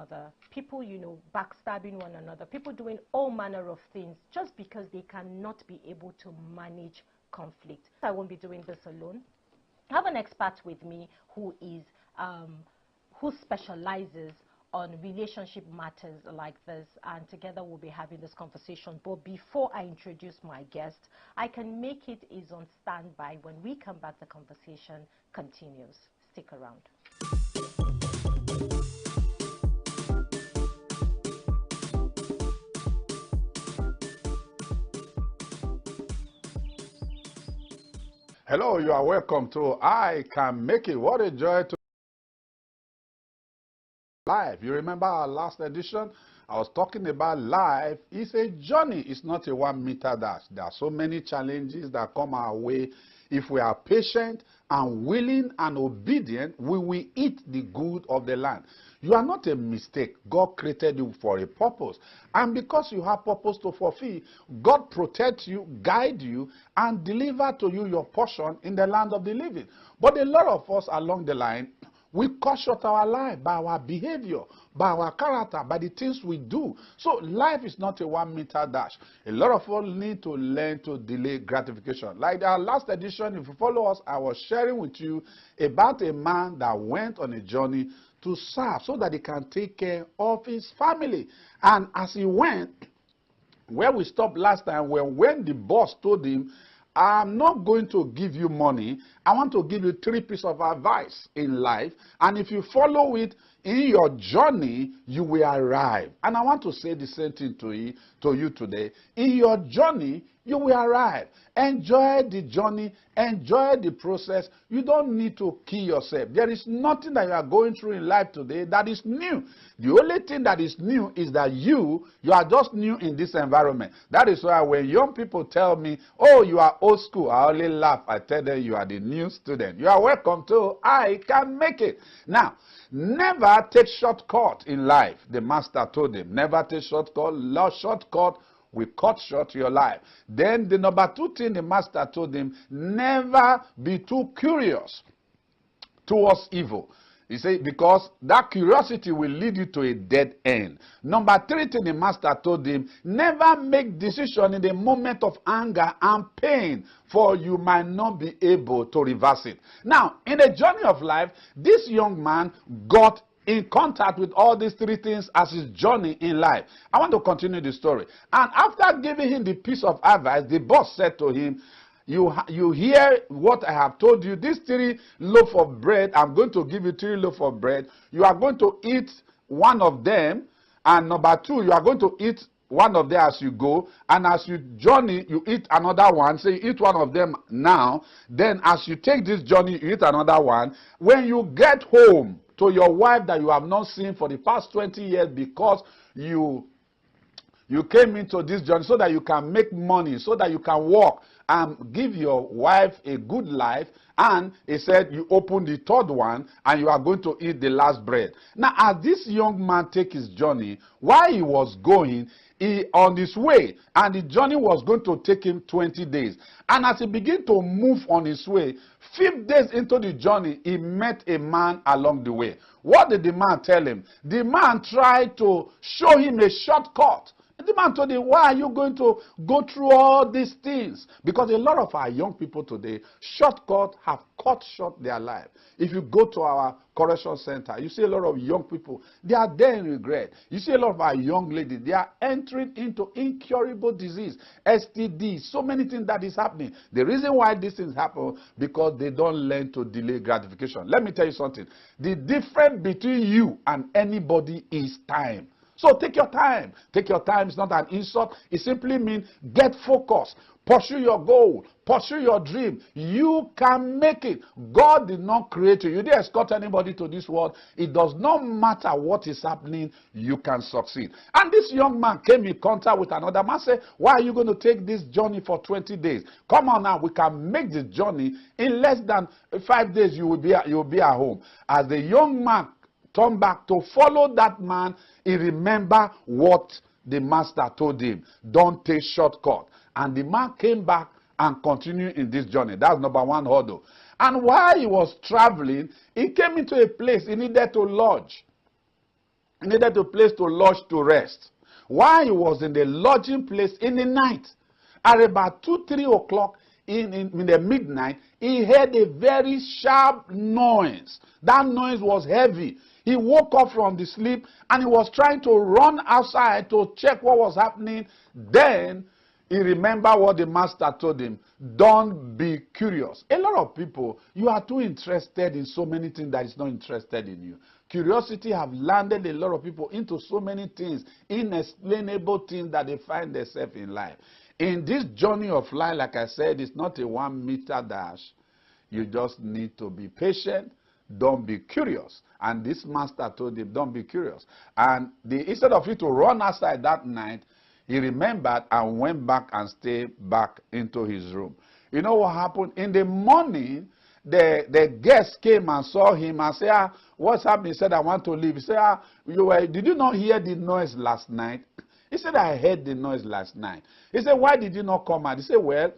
another, people, backstabbing one another, people doing all manner of things just because they cannot be able to manage conflict. I won't be doing this alone. I have an expert with me who specializes on relationship matters like this, and together we'll be having this conversation. But before I introduce my guest, I Can Make It is on standby. When we come back, the conversation continues. Stick around. Hello, you are welcome to I Can Make It. What a joy to life. You remember our last edition? I was talking about life is a journey. It's not a 1 meter dash. There are so many challenges that come our way. If we are patient and willing and obedient, we will eat the good of the land. You are not a mistake. God created you for a purpose. And because you have purpose to fulfill, God protects you, guide you, and deliver to you your portion in the land of the living. But a lot of us along the line, we cut short our life by our behavior, by our character, by the things we do. So life is not a 1 meter dash. A lot of us need to learn to delay gratification. Like our last edition, if you follow us, I was sharing with you about a man that went on a journey to serve so that he can take care of his family. And as he went, where we stopped last time, when the boss told him, I'm not going to give you money. I want to give you 3 pieces of advice in life. And if you follow it in your journey, you will arrive. And I want to say the same thing to you today. In your journey, you will arrive. Enjoy the journey. Enjoy the process. You don't need to kill yourself. There is nothing that you are going through in life today that is new. The only thing that is new is that you are just new in this environment. That is why when young people tell me, oh, you are old school, I only laugh. I tell them you are the new student. You are welcome to I Can Make It. Now, never take shortcut in life. The master told him, never take shortcut. Shortcut will cut short your life. Then the number 2 thing the master told him, never be too curious towards evil. He said, because that curiosity will lead you to a dead end. Number 3 thing the master told him, never make decision in the moment of anger and pain, for you might not be able to reverse it. Now, in the journey of life, this young man got in contact with all these 3 things as his journey in life. I want to continue the story. And after giving him the piece of advice, the boss said to him, you hear what I have told you. These 3 loaves of bread, I'm going to give you 3 loaves of bread. You are going to eat one of them. And number 2, you are going to eat one of them as you go. And as you journey, you eat another one. So you eat one of them now. Then as you take this journey, you eat another one. When you get home to your wife that you have not seen for the past 20 years because you came into this journey so that you can make money, so that you can work and give your wife a good life. And he said you open the 3rd one and you are going to eat the last bread. Now, as this young man take his journey, while he was going, he on his way, and the journey was going to take him 20 days. And as he began to move on his way, 5 days into the journey, he met a man along the way. What did the man tell him? The man tried to show him a shortcut. The man told him, why are you going to go through all these things? Because a lot of our young people today, shortcuts have cut short their life. If you go to our correction center, you see a lot of young people, they are there in regret. You see a lot of our young ladies, they are entering into incurable disease, STD, so many things that is happening. The reason why these things happen, because they don't learn to delay gratification. Let me tell you something. The difference between you and anybody is time. So take your time. Take your time is not an insult. It simply means get focused. Pursue your goal. Pursue your dream. You can make it. God did not create you. You didn't escort anybody to this world. It does not matter what is happening. You can succeed. And this young man came in contact with another man. Said, why are you going to take this journey for 20 days? Come on now. We can make this journey in less than 5 days. You will be at home. As the young man turned back to follow that man, he remembered what the master told him. Don't take shortcut. And the man came back and continued in this journey. That's number 1 hurdle. And while he was traveling, he came into a place he needed to lodge. He needed a place to lodge to rest. While he was in the lodging place in the night, at about 2, 3 o'clock in the midnight, he heard a very sharp noise. That noise was heavy. He woke up from the sleep and he was trying to run outside to check what was happening. Then he remembered what the master told him. Don't be curious. A lot of people, you are too interested in so many things that is not interested in you. Curiosity have landed a lot of people into so many things, inexplainable things that they find themselves in life. In this journey of life, like I said, it's not a 1 meter dash. You just need to be patient. Don't be curious. And this master told him, don't be curious. And instead of you to run outside that night, he remembered and went back and stayed back into his room. You know what happened? In the morning, the guest came and saw him and said, what's happening? He said, I want to leave. He said, did you not hear the noise last night? He said, I heard the noise last night. He said, why did you not come out? He said, well,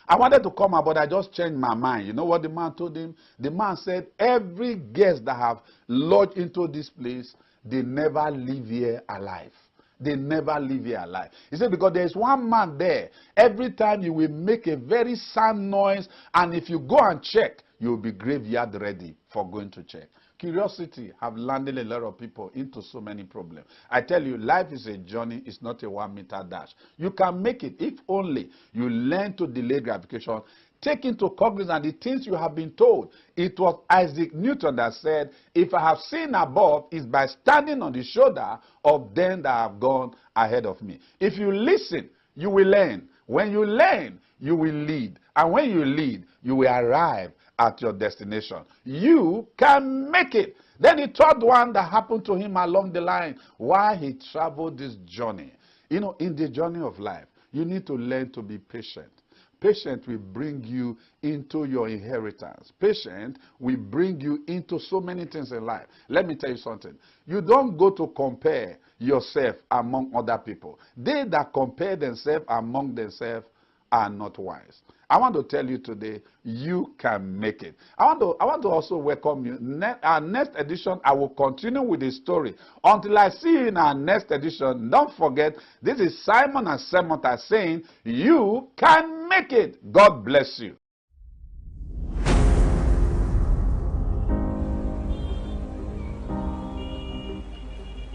I wanted to come out, but I just changed my mind. You know what the man told him? The man said, every guest that have lodged into this place, they never leave here alive. They never leave here alive. He said, because there is one man there. Every time you will make a very sound noise, and if you go and check, you will be graveyard ready for going to check. Curiosity have landed a lot of people into so many problems. I tell you, life is a journey. It's not a 1 meter dash. You can make it if only you learn to delay gratification. Take into cognizance the things you have been told. It was Isaac Newton that said, if I have seen above, it's by standing on the shoulder of them that have gone ahead of me. If you listen, you will learn. When you learn, you will lead. And when you lead, you will arrive at your destination. You can make it. Then the third one that happened to him along the line, while he traveled this journey. You know, in the journey of life, you need to learn to be patient. Patience will bring you into your inheritance. Patience will bring you into so many things in life. Let me tell you something. You don't go to compare yourself among other people. They that compare themselves among themselves are not wise. I want to tell you today, you can make it. I want to also welcome you. Our next edition, I will continue with the story. Until I see you in our next edition, don't forget, this is Simon and Semota saying, you can make it. God bless you.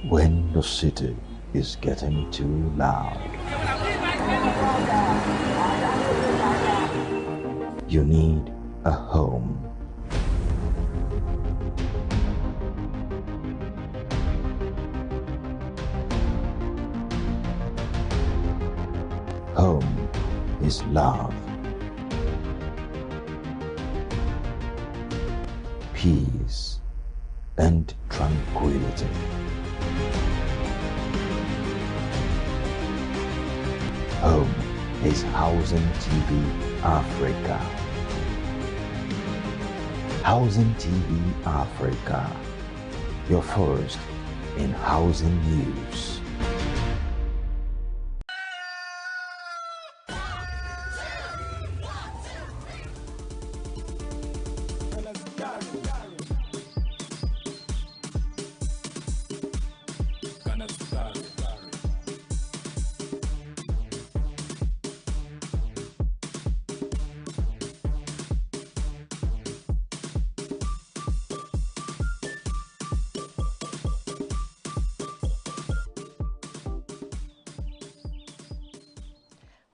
When the city is getting too loud, you need a home. Home is love, peace, and tranquility. Home is Housing TV Africa. Housing TV Africa, your first in housing news.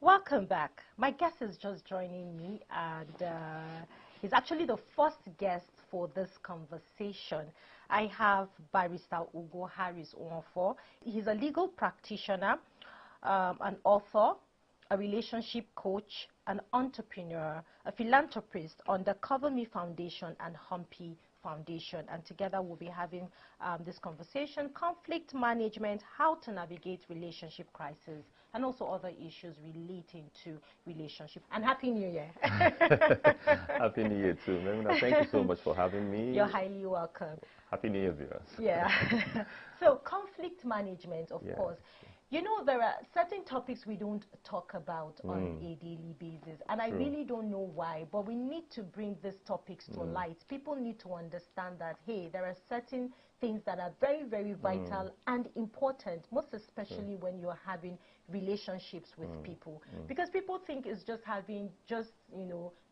Welcome back. My guest is just joining me, and he's actually the first guest for this conversation. I have Barrister Ugo Harris Onfor. He's a legal practitioner, an author, a relationship coach, an entrepreneur, a philanthropist on the Cover Me Foundation and Humpy Foundation, and together we'll be having this conversation: conflict management, how to navigate relationship crisis, and also other issues relating to relationship. And Happy New Year. Happy New Year too, Memuna. Thank you so much for having me. You're highly welcome. Happy New Year, viewers. Yeah. So conflict management, of course. You know, there are certain topics we don't talk about on a daily basis, and I really don't know why, but we need to bring these topics to light. People need to understand that, hey, there are certain things that are very, very vital and important, most especially when you're having relationships with people. Because people think it's just having,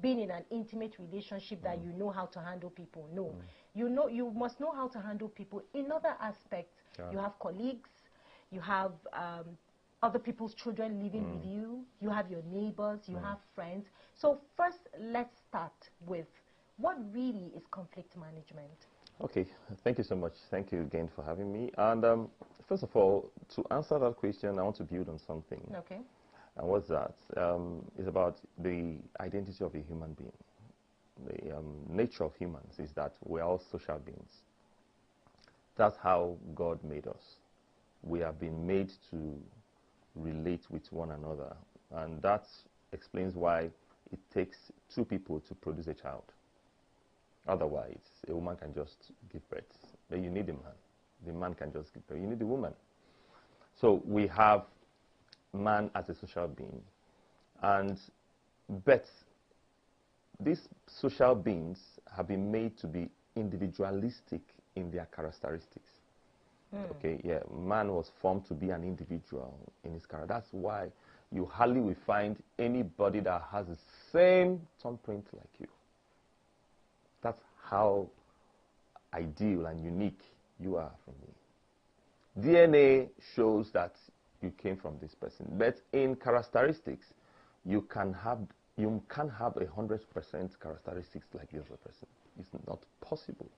being in an intimate relationship that you know how to handle people. No. You must know how to handle people in other aspects. Yeah. You have colleagues, you have other people's children living with you, you have your neighbors, you have friends. So first, let's start with what really is conflict management. Okay, thank you so much. Thank you again for having me. And first of all, to answer that question, I want to build on something. Okay. And what's that? It's about the identity of a human being. The nature of humans is that we're all social beings. That's how God made us. We have been made to relate with one another. And that explains why it takes two people to produce a child. Otherwise, a woman can just give birth. Then you need a man. The man can just give birth. You need a woman. So we have man as a social being. But these social beings have been made to be individualistic in their characteristics. Okay, yeah, man was formed to be an individual in his character. That's why you hardly will find anybody that has the same thumbprint like you. That's how ideal and unique you are from me. DNA shows that you came from this person, but in characteristics, you can't have 100% characteristics like the other person. It's not possible.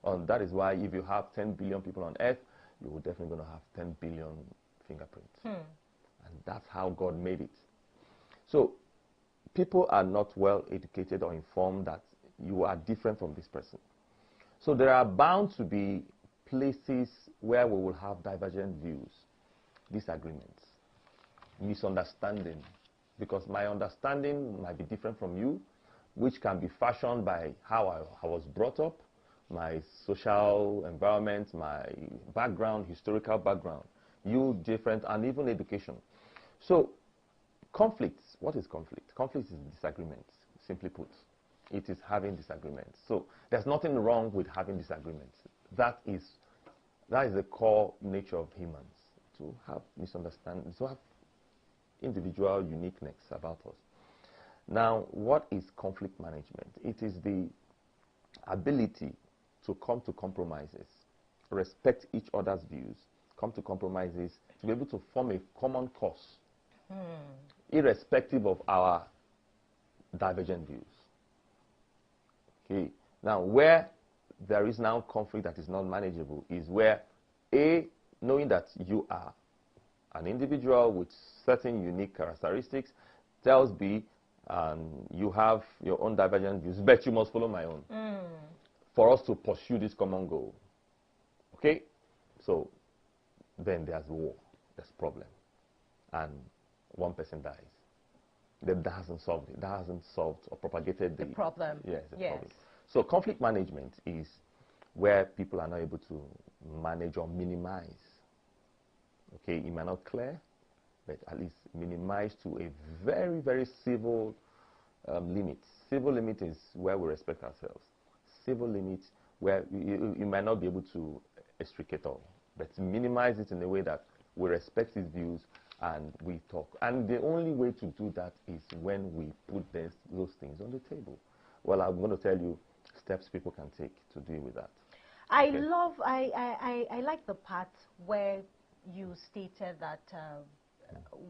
And that is why if you have 10 billion people on earth, you're definitely going to have 10 billion fingerprints. And that's how God made it. So people are not well educated or informed that you are different from this person. So there are bound to be places where we will have divergent views, disagreements, misunderstanding, because my understanding might be different from you, which can be fashioned by how I was brought up, my social environment, my background, historical background, you different, and even education. So conflicts, what is conflict? Conflict is disagreement, simply put. It is having disagreements. So there's nothing wrong with having disagreements. That is the core nature of humans, to have misunderstanding, to have individual uniqueness about us. Now, what is conflict management? It is the ability to come to compromises, respect each other's views, come to compromises, to be able to form a common cause, irrespective of our divergent views. Okay. Now, where there is now conflict that is not manageable is where A, knowing that you are an individual with certain unique characteristics, tells B, you have your own divergent views, but you must follow my own for us to pursue this common goal. Okay? So then there's war, there's problem, and one person dies. That hasn't solved it. That hasn't solved or propagated the problem. Yes, the problem. So conflict management is where people are not able to manage or minimize. Okay, it might not clear, but at least minimize to a very, very civil limit. Civil limit is where we respect ourselves. Civil limit where you might not be able to extricate all, but minimize it in a way that we respect his views and we talk. And the only way to do that is when we put those things on the table. Well, I'm going to tell you steps people can take to deal with that. I like the part where you stated that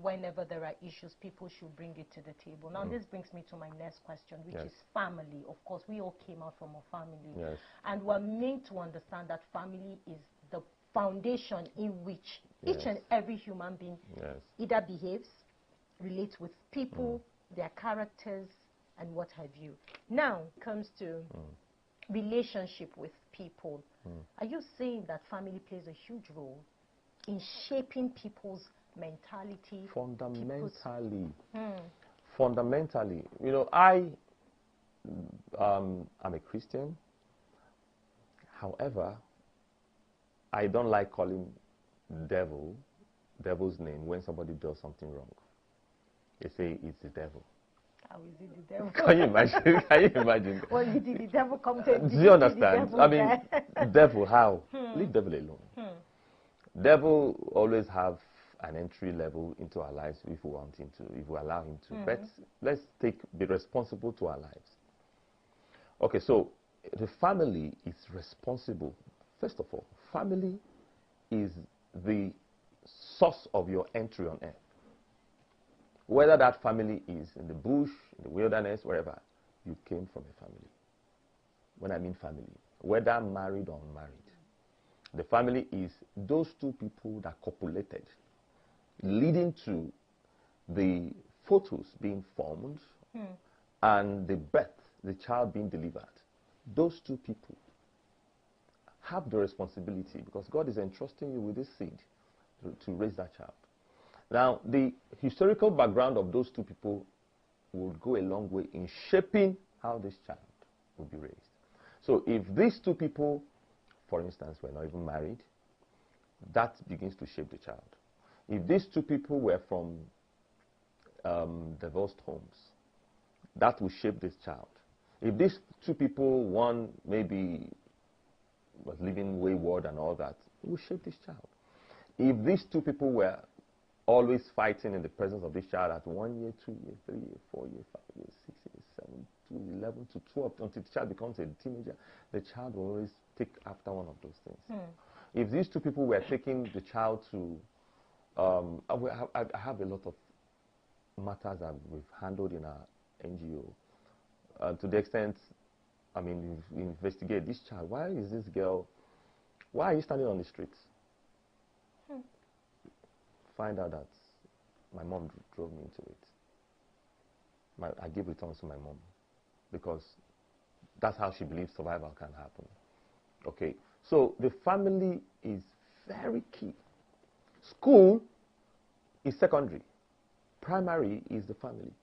whenever there are issues, people should bring it to the table. Now, this brings me to my next question, which is family. Of course, we all came out from a family. And we're meant to understand that family is the foundation in which each and every human being either behaves, relates with people, their characters, and what have you. Now comes to relationship with people. Are you saying that family plays a huge role in shaping people's mentality? Fundamentally. Fundamentally. You know, I'm a Christian. However, I don't like calling devil's name when somebody does something wrong. They say it's the devil. How is it the devil? Can you imagine? Can you imagine? Well, did the devil come to Do you understand? I mean, there? devil, how? Leave devil alone. Devil always have an entry level into our lives if we want him to, if we allow him to. But let's be responsible to our lives. Okay, so the family is responsible. First of all, family is the source of your entry on earth. Whether that family is in the bush, in the wilderness, wherever, you came from a family. When I mean family, whether married or unmarried, the family is those two people that copulated, leading to the fetus being formed and the birth, the child being delivered. Those two people have the responsibility because God is entrusting you with this seed to raise that child. Now, the historical background of those two people will go a long way in shaping how this child will be raised. So if these two people, for instance, were not even married, that begins to shape the child. If these two people were from divorced homes, that will shape this child. If these two people, one maybe was living wayward and all that, it will shape this child. If these two people were always fighting in the presence of this child at 1 year, 2 years, 3 years, 4 years, 5 years, 6 years, 7, to 11, to 12, until the child becomes a teenager, the child will always take after one of those things. If these two people were taking the child to, I have a lot of matters that we've handled in our NGO, to the extent, I mean, we investigate this child. Why is this girl, why are you standing on the streets? Find out that my mom drove me into it. I give returns to my mom because that's how she believes survival can happen. Okay, so the family is very key. School is secondary. Primary is the family.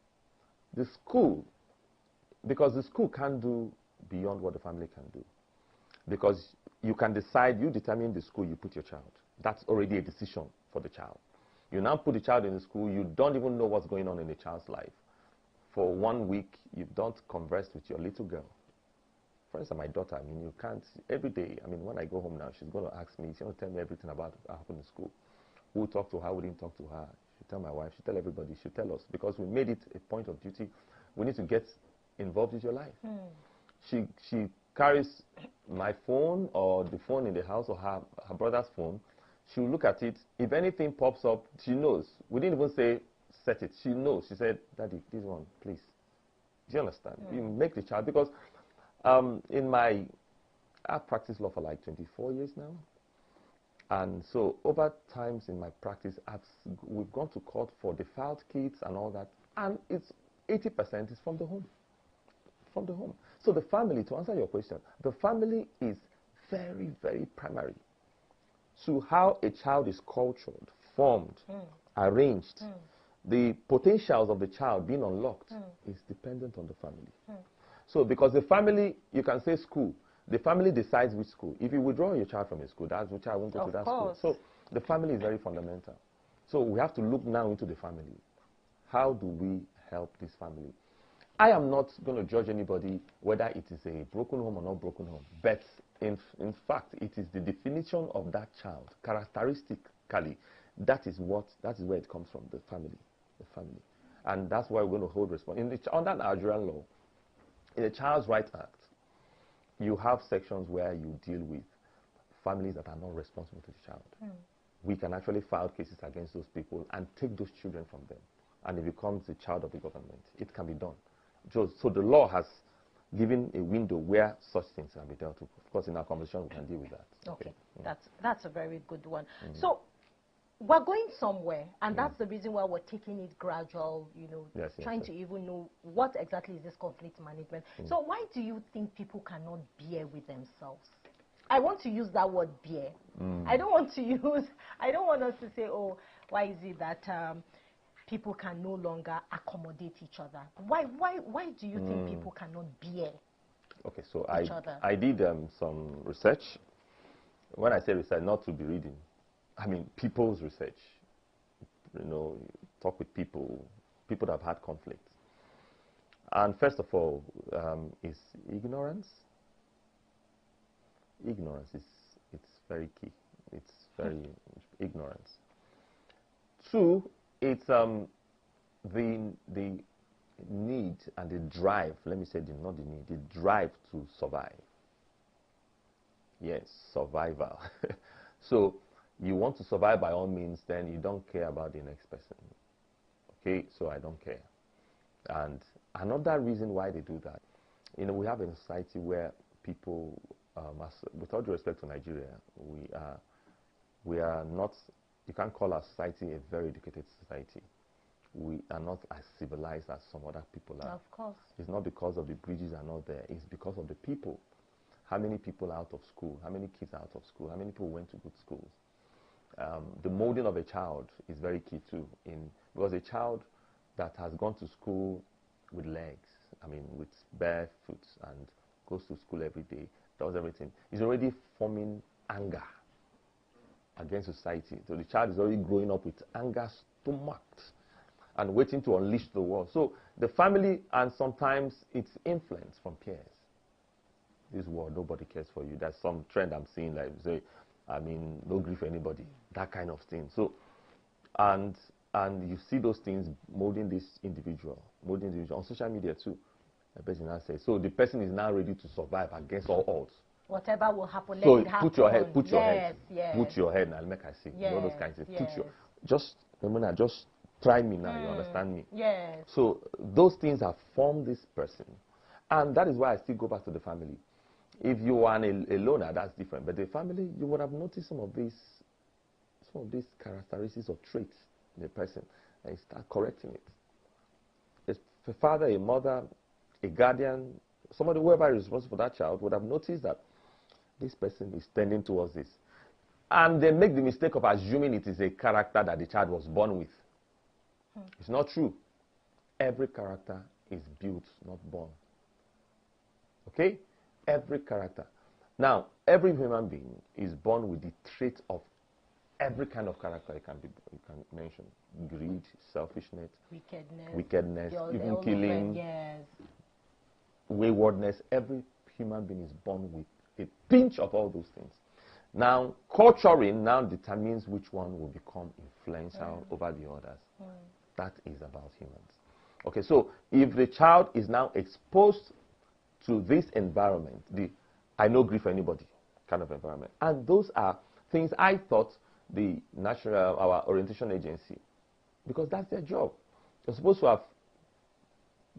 The school, because the school can't do beyond what the family can do. Because you can decide, you determine the school you put your child. That's already a decision for the child. You now put the child in the school, you don't even know what's going on in the child's life. For 1 week, you don't converse with your little girl. For instance, my daughter, I mean, you can't, every day, I mean, when I go home now, she's going to ask me, she's going to tell me everything about what happened in school. Who talked to her, who didn't talk to her. She'll tell my wife, she'll tell everybody, she'll tell us. Because we made it a point of duty, we need to get involved with your life. She carries my phone or the phone in the house or her brother's phone. She'll look at it. If anything pops up, she knows. We didn't even say, set it. She knows. She said, Daddy, this one, please. Do you understand? You make the child. Because I've practiced law for like 24 years now. And so over times in my practice, we've gone to court for defiled kids and all that. And it's 80% is from the home. From the home. So the family, to answer your question, the family is very, very primary to how a child is cultured, formed, arranged. The potentials of the child being unlocked is dependent on the family. So because the family, you can say school, the family decides which school. If you withdraw your child from a school, that child won't go to that school. So the family is very fundamental. So we have to look now into the family. How do we help this family? I am not going to judge anybody whether it is a broken home or not broken home. But in fact, it is the definition of that child. Characteristically, that is where it comes from, the family. The family. And that's why we're going to hold responsibility. Under Nigerian law, in the Child's Rights Act, you have sections where you deal with families that are not responsible to the child. We can actually file cases against those people and take those children from them. And it becomes a child of the government. It can be done. So the law has given a window where such things can be dealt with. Of course, in our conversation, we can deal with that. Okay, that's a very good one. So we're going somewhere, and that's the reason why we're taking it gradual, you know, trying to even know what exactly is this conflict management. So why do you think people cannot bear with themselves? I want to use that word bear. I don't want us to say, oh, why is it that people can no longer accommodate each other? Why do you think people cannot bear so each other? I did some research. When I say research, not to be reading, I mean people's research. You know, talk with people that have had conflict. And first of all, is ignorance. Ignorance is it's very key. It's very ignorance. Two, it's the need and the drive. Let me say not the need, the drive to survive. Yes, survival. So you want to survive by all means, then you don't care about the next person. Okay, so I don't care. And another reason why they do that, we have a society where people, with all due respect to Nigeria, we are not, you can't call our society a very educated society. We are not as civilized as some other people are. Of course. It's not because of the bridges are not there, it's because of the people. How many people are out of school? How many kids are out of school? How many people went to good schools? The molding of a child is very key too, because a child that has gone to school with legs, with bare foot and goes to school every day, does everything, is already forming anger against society. So the child is already growing up with anger stomached and waiting to unleash the world. So the family, and sometimes it's influence from peers. This world, nobody cares for you. That's some trend I'm seeing, like say, no grief for anybody, that kind of thing. So, and you see those things molding this individual on social media too. The person now says, so the person is now ready to survive against all odds. Whatever will happen, let so it happen. Put your head, Yes. put your head now, make I see. Yes, All those kinds of yes. just try me now, you understand me? Yes. So those things have formed this person. And that is why I still go back to the family. If you are a loner, that's different. But the family, you would have noticed some of these characteristics or traits in the person, and you start correcting it. If a father, a mother, a guardian, somebody, whoever is responsible for that child, would have noticed that this person is tending towards this. And they make the mistake of assuming it is a character that the child was born with. It's not true. Every character is built, not born. Okay? Every character. Now, every human being is born with the trait of every kind of character you can mention. Greed, selfishness, wickedness, even killing, waywardness. Every human being is born with a pinch of all those things. Now, culturing now determines which one will become influential over the others. That is about humans. Okay, so if the child is now exposed to this environment, the I no grief for anybody kind of environment, and those are things I thought the our orientation agency, because that's their job, they're supposed to have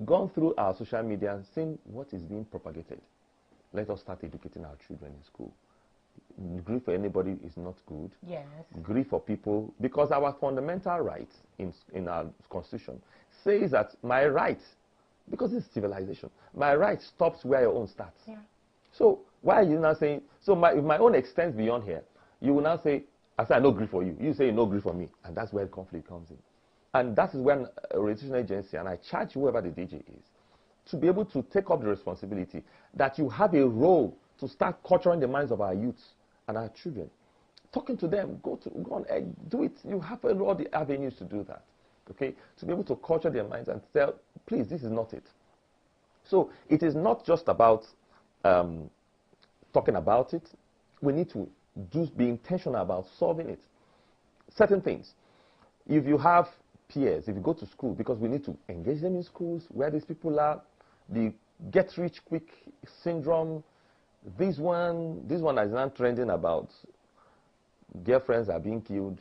gone through our social media and seen what is being propagated. Let us start educating our children in school. Grief for anybody is not good. Yes. Grief for people, because our fundamental right in our constitution says that my right, because it's civilization, my right stops where your own starts. Yeah. So why are you now saying, so if my own extends beyond here, you will now say, I say I no grief for you. You say no grief for me. And that's where conflict comes in. And that is when a orientation agency, and I charge whoever the DJ is, to be able to take up the responsibility that you have a role to start culturing the minds of our youths and our children. Talking to them, go on, do it. You have all the avenues to do that. Okay? To be able to culture their minds and tell, please, this is not it. So it is not just about talking about it. We need to be intentional about solving it. Certain things. If you have peers, if you go to school, because we need to engage them in schools where these people are, the get-rich-quick syndrome, this one is not trending about girlfriends are being killed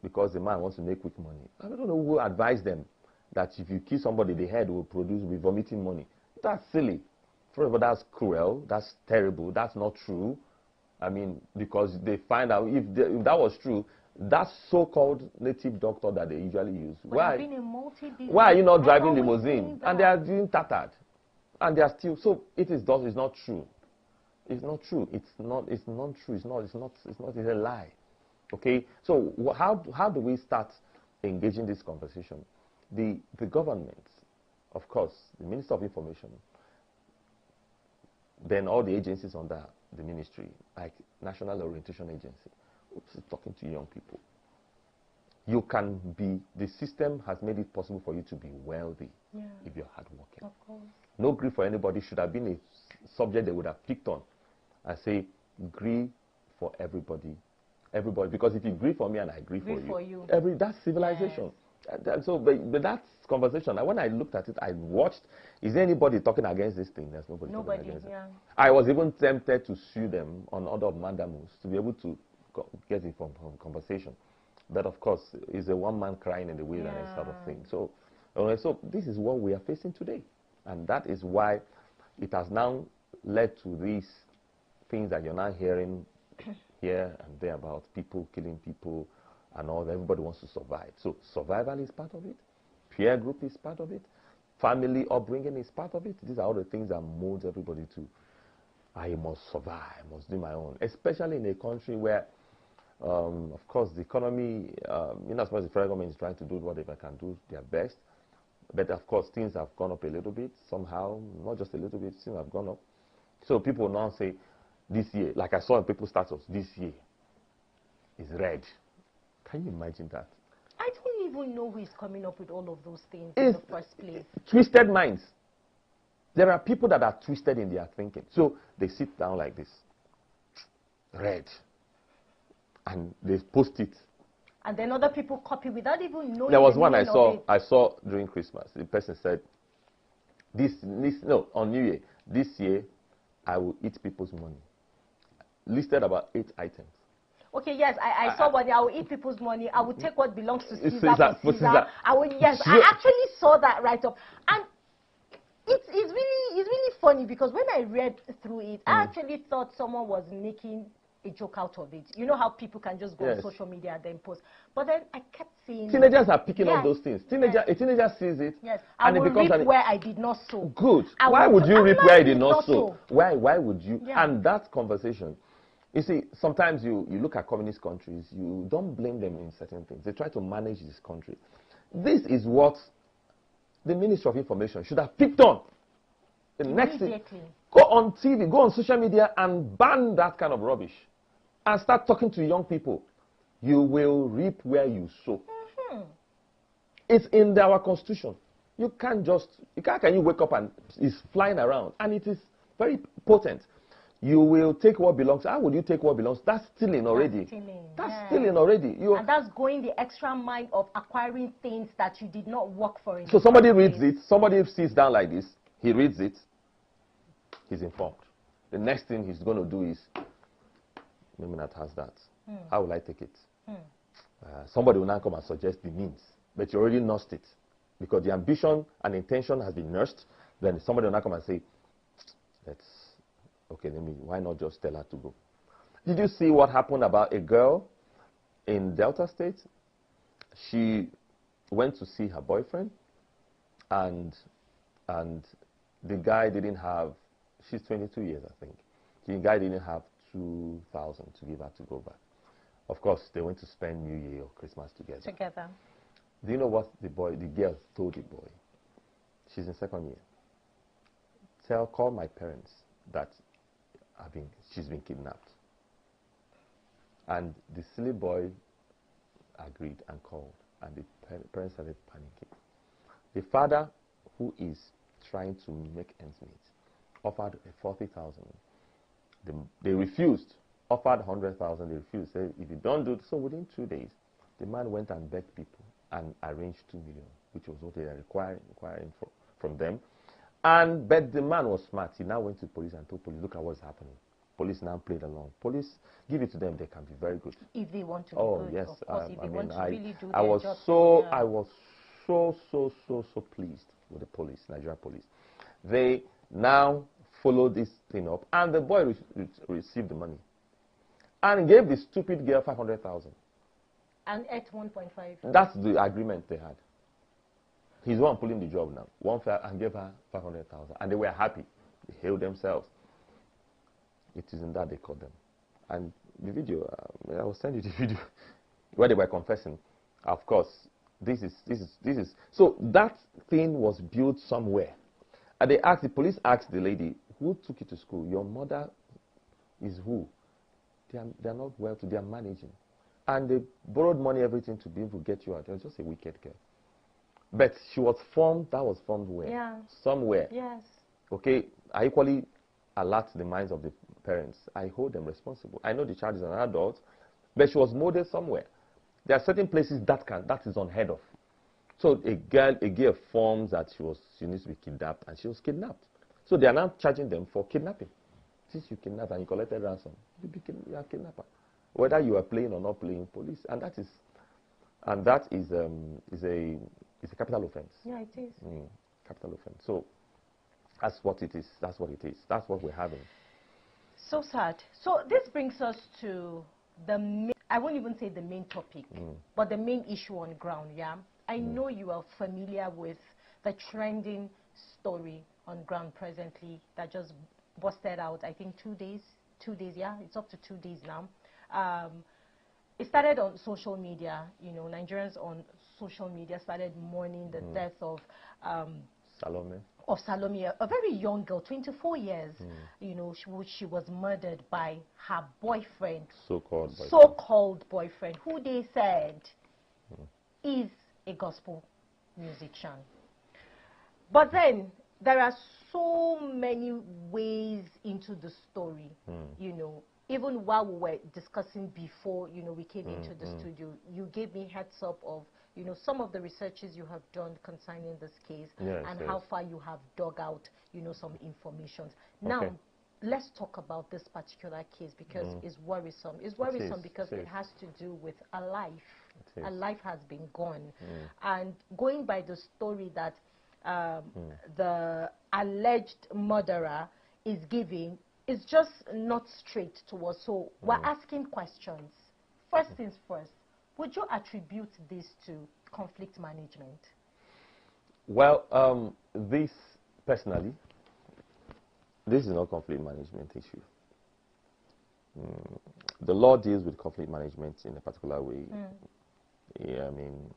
because the man wants to make quick money. I don't know who advised them that if you kill somebody, the head will be vomiting money. That's silly. First of all, that's cruel. That's terrible. That's not true. Because they find out if that was true, that so-called native doctor that they usually use. Why are you not driving limousine? And they are doing tattered. And they are still, so it's not true. It's not true. It's not true. It's a lie. Okay? So how do we start engaging this conversation? The government, of course, the Minister of Information, then all the agencies under the ministry, like National Orientation Agency, which is talking to young people. you can be, the system has made it possible for you to be wealthy if you're hardworking. Of course. No grief for anybody should have been a subject they would have picked on. I say, grieve for everybody. Everybody, because if you grieve for me and I grieve for you. That's civilization. Yes. But that's conversation. When I looked at it, I watched, is there anybody talking against this thing? There's nobody talking against it. I was even tempted to sue them on order of mandamus to be able to get it from conversation. But of course, it's a one-man crying in the wilderness sort of thing. So this is what we are facing today. And that is why it has now led to these things that you're now hearing here and there about people killing people and all. Everybody wants to survive. So survival is part of it. Peer group is part of it. Family upbringing is part of it. These are all the things that mold everybody to, I must survive, I must do my own. Especially in a country where, of course, the economy, as far as the federal government is trying to do whatever can do their best. But of course, things have gone up a little bit somehow, not just a little bit, things have gone up. So people now say, this year, like I saw in people's status, this year is red. Can you imagine that? I don't even know who is coming up with all of those things in the first place. Twisted minds. There are people that are twisted in their thinking. So they sit down like this, red, and they post it. And then other people copy without even knowing. There was one I saw during Christmas. The person said, on New Year, this year, I will eat people's money. Listed about 8 items. Okay, yes, I saw what I will eat people's money. I will take what belongs to Caesar for Caesar. I will, yes, I actually saw that right up. And it's really funny because when I read through it, I actually thought someone was making a joke out of it. You know how people can just go on social media and then post. But then I kept seeing... Teenagers are picking up those things. A teenager sees it. Yes, and it becomes reap where I did not sow. Good. Why would you reap where I did not sow? Why would you? Yeah. And that conversation... You see, sometimes you look at communist countries, you don't blame them in certain things. They try to manage this country. This is what the Ministry of Information should have picked on. The next thing, go on TV, go on social media and ban that kind of rubbish. And start talking to young people. You will reap where you sow. It's in our constitution. You can't can you wake up and it's flying around? And it is very potent. You will take what belongs. How would you take what belongs? That's stealing already. That's stealing already. And that's going the extra mile of acquiring things that you did not work for. So somebody reads it. Somebody sits down like this. He reads it. He's informed. The next thing he's going to do is, Memunat has that. How will I take it? Somebody will now come and suggest the means. But you already nursed it. Because the ambition and intention has been nursed. Then somebody will now come and say, why not just tell her to go? Did you see what happened about a girl in Delta State? She went to see her boyfriend, and the guy didn't have, she's 22 years, I think. The guy didn't have 2,000 to give her to go back. Of course, they went to spend New Year or Christmas together. Do you know what the girl told the boy? She's in second year. Call my parents that she's been kidnapped. And the silly boy agreed and called, and the parents started panicking. The father, who is trying to make ends meet, offered 40,000. They refused. Offered 100,000. They refused. Said, if you don't do so, within 2 days, the man went and begged people and arranged 2 million, which was what they were requiring from them. But the man was smart. He now went to police and told police, look at what's happening. Police now played along. Police, give it to them, they can be very good. If they want to be good, yes. Of course, if they want to really do I was so pleased with the police, Nigeria police. They now followed this thing up, and the boy received the money. And gave the stupid girl 500,000. And at 1.5. That's the agreement they had. He's the one pulling the job now. And gave her 500,000. And they were happy. They hailed themselves. It is in that they caught them. And the video, I will send you the video where they were confessing. Of course, this is. So that thing was built somewhere. And the police asked the lady, who took you to school? Your mother is who? They are not well to, they are managing. And they borrowed money, everything, to be able to get you out. It was just a wicked girl. But she was formed, that was formed where? Yeah. Somewhere. Yes. Okay, I equally alert the minds of the parents. I hold them responsible. I know the child is an adult, but she was molded somewhere. There are certain places that is unheard of. So a girl forms that she needs to be kidnapped, and she was kidnapped. So they are now charging them for kidnapping. Since you kidnapped and you collected ransom, you are a kidnapper. Whether you are playing or not playing police, and that is a capital offense. Yeah, it is. Capital offense. So that's what it is. That's what it is. That's what we're having. So sad. So this brings us to I won't even say the main topic, but the main issue on ground, yeah? I know you are familiar with the trending story on ground presently that just busted out, I think 2 days, yeah? It's up to 2 days now. It started on social media, Nigerians on social media started mourning the death of Salome, a very young girl, 24 years, she was murdered by her boyfriend, so-called boyfriend, who they said is a gospel musician. But then there are so many ways into the story, Even while we were discussing before, we came into the studio, you gave me heads up of some of the researches you have done concerning this case, and how far you have dug out, some information. Now, let's talk about this particular case because it's worrisome. It's worrisome because it has to do with a life. A life has been gone. And going by the story that the alleged murderer is giving, is just not straight to us. So we're asking questions. First things first, would you attribute this to conflict management? Well, personally, this is not conflict management issue. The law deals with conflict management in a particular way. Yeah, I mean,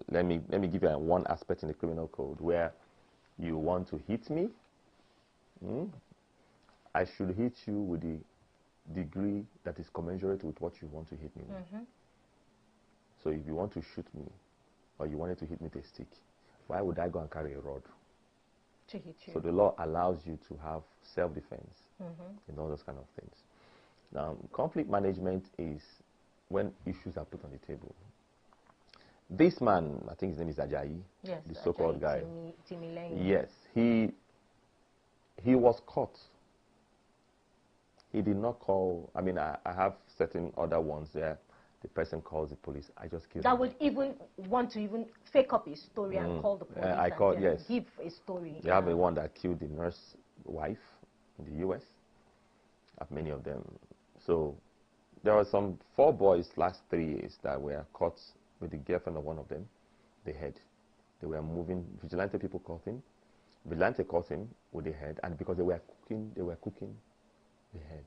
let me give you one aspect in the criminal code where you want to hit me. I should hit you with the degree that is commensurate with what you want to hit me with. So if you want to shoot me, or you wanted to hit me with a stick, why would I go and carry a rod? To hit you. So the law allows you to have self-defense and all those kind of things. Now, conflict management is when issues are put on the table. This man, I think his name is Ajayi, yes, the so-called guy. Timileyin. Yes, he was caught. He did not call. I mean, I have certain other ones there. The person calls the police. I just killed him. That would even want to even fake up a story and call the police. I called, yes. Give a story. You have the one that killed the nurse wife in the U.S. I have many of them. So there were some 4 boys last 3 years that were caught with the girlfriend of one of them. The head. They were moving. Vigilante people caught him. Vigilante caught him with the head, and because they were cooking the head.